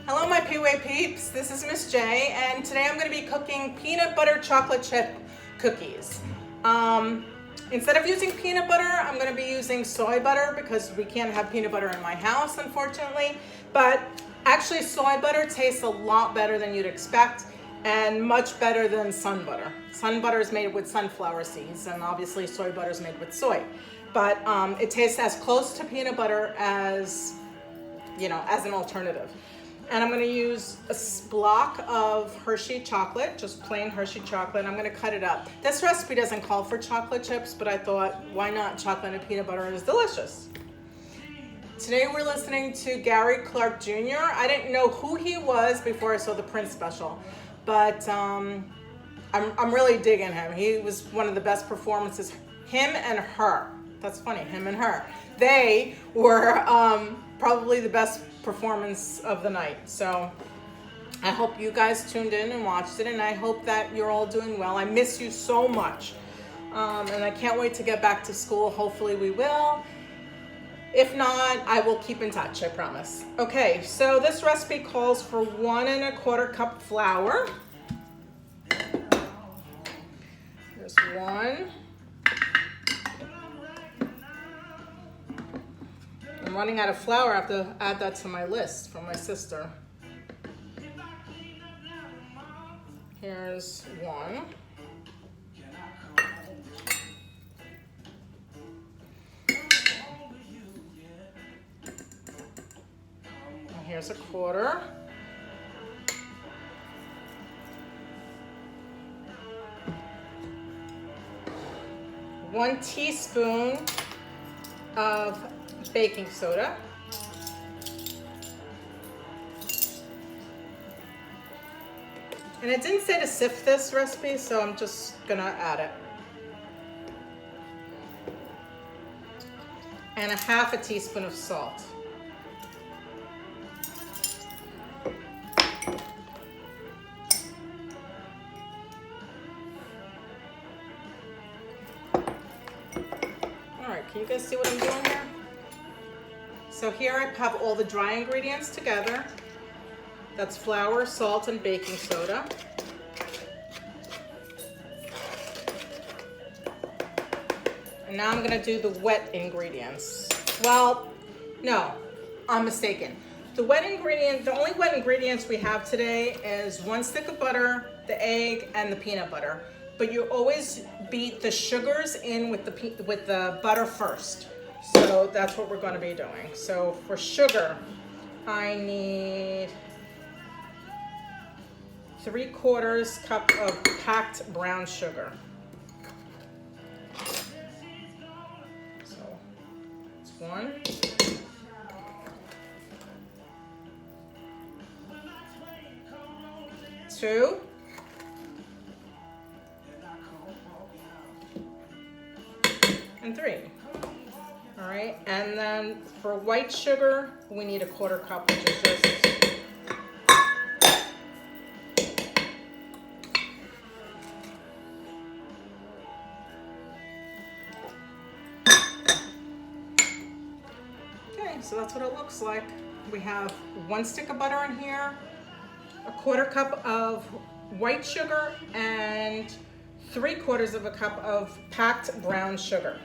Hello my P-Way peeps, this is Miss J, and today I'm going to be cooking peanut butter chocolate chip cookies. Instead of using peanut butter, I'm going to be using soy butter because we can't have peanut butter in my house, unfortunately. But actually soy butter tastes a lot better than you'd expect and much better than sun butter. Sun butter is made with sunflower seeds, and obviously soy butter is made with soy. But it tastes as close to peanut butter as, as an alternative. And I'm going to use a block of Hershey chocolate, just plain Hershey chocolate. I'm going to cut it up. This recipe doesn't call for chocolate chips, but I thought, why not? Chocolate and peanut butter is delicious. Today we're listening to Gary Clark Jr. I didn't know who he was before I saw the Prince special, but I'm really digging him. He was one of the best performances. Him and her. That's funny, him and her. They were probably the best performance of the night. So I hope you guys tuned in and watched it, and I hope that you're all doing well. I miss you so much, and I can't wait to get back to school. Hopefully we will. If not, I will keep in touch, I promise. Okay, so this recipe calls for 1 1/4 cup flour. There's one. I'm running out of flour. I have to add that to my list from my sister. Here's one. And here's a 1/4. One teaspoon of baking soda. And it didn't say to sift this recipe, so I'm just gonna add it. And a 1/2 teaspoon of salt. All right, can you guys see what I'm doing here? So here I have all the dry ingredients together. That's flour, salt, and baking soda. And now I'm gonna do the wet ingredients. Well, no, I'm mistaken. The only wet ingredients we have today is 1 stick of butter, the egg, and the peanut butter. But you always beat the sugars in with the butter first. So that's what we're going to be doing. So for sugar, I need 3/4 cup of packed brown sugar. So it's 1. Two. And 3. All right, and then for white sugar, we need a 1/4 cup, which is this. Okay, so that's what it looks like. We have 1 stick of butter in here, a 1/4 cup of white sugar, and 3/4 of a cup of packed brown sugar.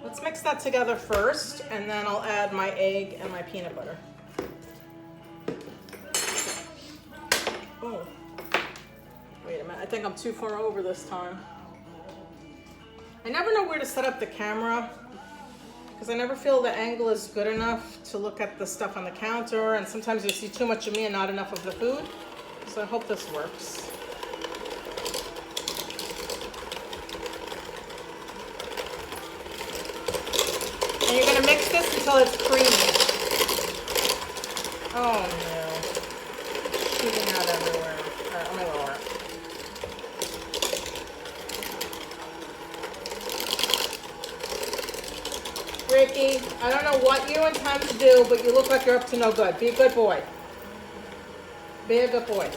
Let's mix that together first, and then I'll add my egg and my peanut butter. Oh, wait a minute. I think I'm too far over this time. I never know where to set up the camera because I never feel the angle is good enough to look at the stuff on the counter, and sometimes you see too much of me and not enough of the food. So I hope this works. And you're going to mix this until it's creamy. Oh no. Shooting out everywhere. Alright, let me lower it. Ricky, I don't know what you intend to do, but you look like you're up to no good. Be a good boy. Be a good boy.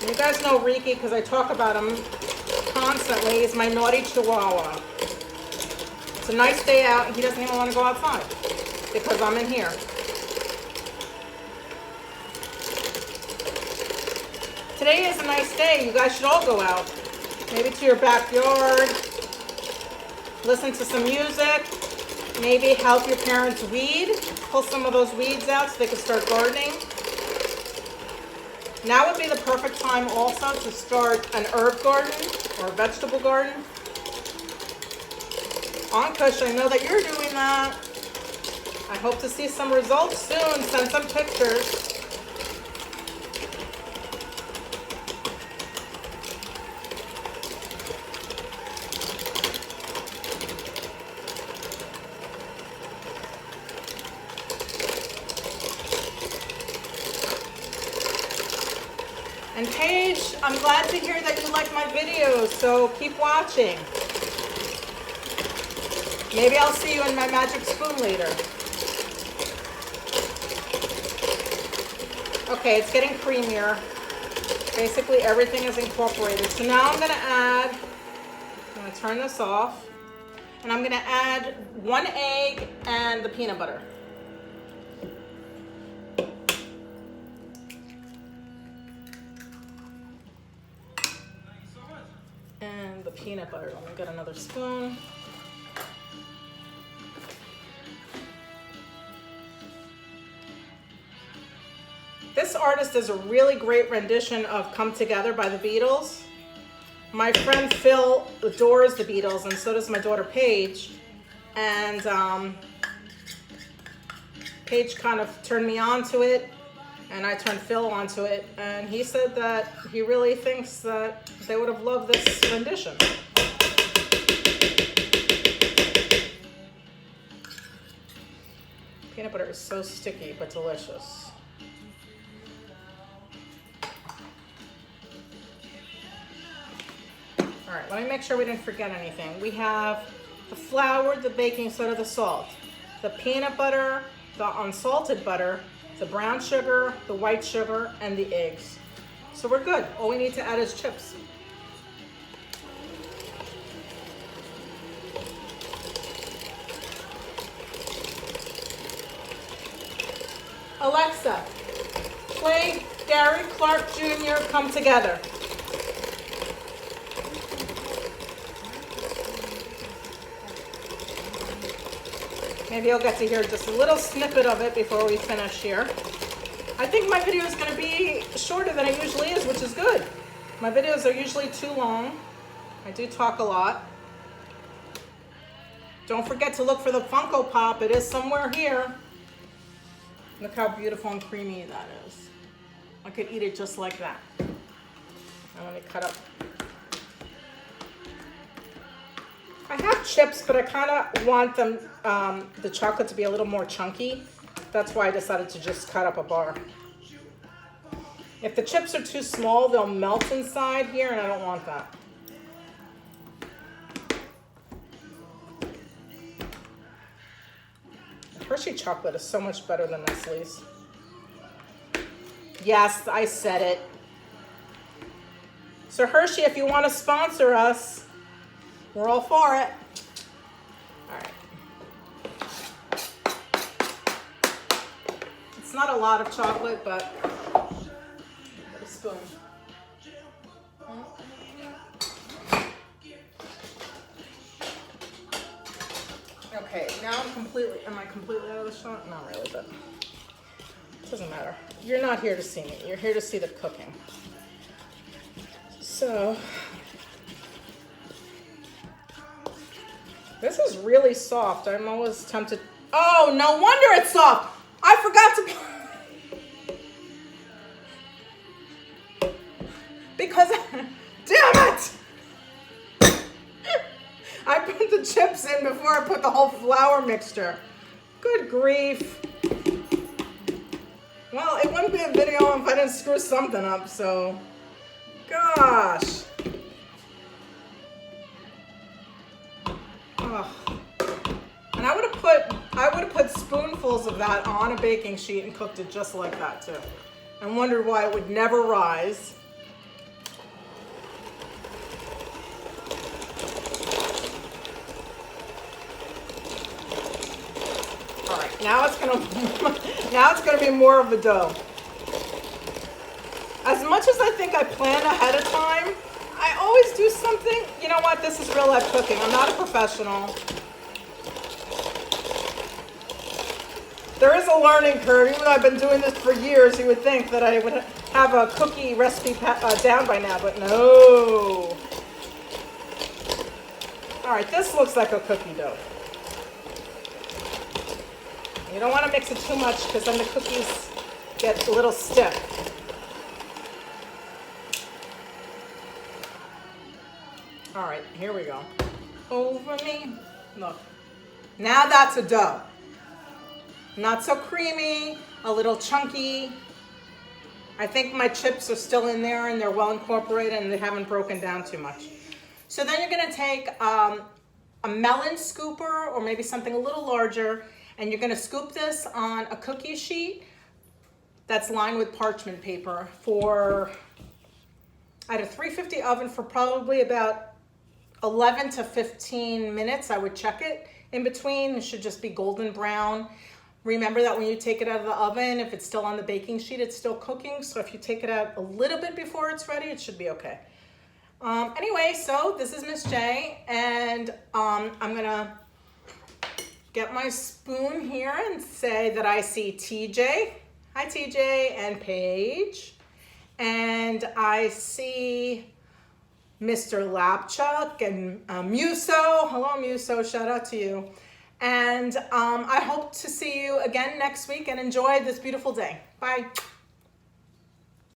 You guys know Ricky because I talk about him constantly. He's my naughty chihuahua. It's a nice day out and he doesn't even want to go outside. because I'm in here. Today is a nice day. You guys should all go out. Maybe to your backyard, listen to some music, maybe help your parents weed, pull some of those weeds out so they can start gardening. Now would be the perfect time also to start an herb garden or a vegetable garden. Ankush, I know that you're doing that. I hope to see some results soon. Send some pictures. And Paige, I'm glad to hear that you like my videos, so keep watching. Maybe I'll see you in my magic spoon later. Okay, it's getting creamier. Basically everything is incorporated. So now I'm gonna turn this off, and I'm gonna add 1 egg and the peanut butter. And the peanut butter. Let me get another spoon. This artist is a really great rendition of Come Together by the Beatles. My friend Phil adores the Beatles, and so does my daughter Paige. And Paige kind of turned me on to it, and I turned Phil onto it, and he said that he really thinks that they would have loved this rendition. Peanut butter is so sticky but delicious. All right, let me make sure we didn't forget anything. We have the flour, the baking soda, the salt, the peanut butter, the unsalted butter, the brown sugar, the white sugar, and the eggs. So we're good. All we need to add is chips. Alexa, play Gary Clark Jr. Come Together. Maybe you'll get to hear just a little snippet of it before we finish here. I think my video is going to be shorter than it usually is, which is good. My videos are usually too long. I do talk a lot. Don't forget to look for the Funko Pop. It is somewhere here. Look how beautiful and creamy that is. I could eat it just like that. Now let me cut up. I have chips, but I kind of want them, the chocolate to be a little more chunky. That's why I decided to just cut up a bar. If the chips are too small, they'll melt inside here, and I don't want that. Hershey chocolate is so much better than Nestle's. Yes, I said it. So Hershey, if you want to sponsor us, we're all for it. All right. It's not a lot of chocolate, but a spoon. Okay, now am I completely out of the shot? Not really, but it doesn't matter. You're not here to see me. You're here to see the cooking. So, this is really soft. I'm always tempted. Oh, no wonder it's soft. I forgot to. Because, damn it! I put the chips in before I put the whole flour mixture. Good grief. Well, it wouldn't be a video if I didn't screw something up, so. Gosh. Oh. And I would have put spoonfuls of that on a baking sheet and cooked it just like that too. And wondered why it would never rise. All right, now it's gonna now it's gonna be more of a dough. As much as I think I plan ahead of time, I always do something. You know what? This is real life cooking. I'm not a professional. There is a learning curve. Even though I've been doing this for years, you would think that I would have a cookie recipe down by now, but no. All right, this looks like a cookie dough. You don't want to mix it too much because then the cookies get a little stiff. All right, here we go. Over me. Look. Now that's a dough. Not so creamy, a little chunky. I think my chips are still in there and they're well incorporated and they haven't broken down too much. So then you're gonna take a melon scooper or maybe something a little larger, and you're gonna scoop this on a cookie sheet that's lined with parchment paper I had a 350 oven for probably about 11 to 15 minutes. I would check it in between. It should just be golden brown. Remember that when you take it out of the oven, if it's still on the baking sheet, it's still cooking. So if you take it out a little bit before it's ready, it should be okay. Anyway, so this is Miss J, and I'm gonna get my spoon here and say that I see TJ. Hi TJ, and Paige. And I see Mr. Lapchuk and Muso. Hello Muso, shout out to you. And I hope to see you again next week, and enjoy this beautiful day. Bye.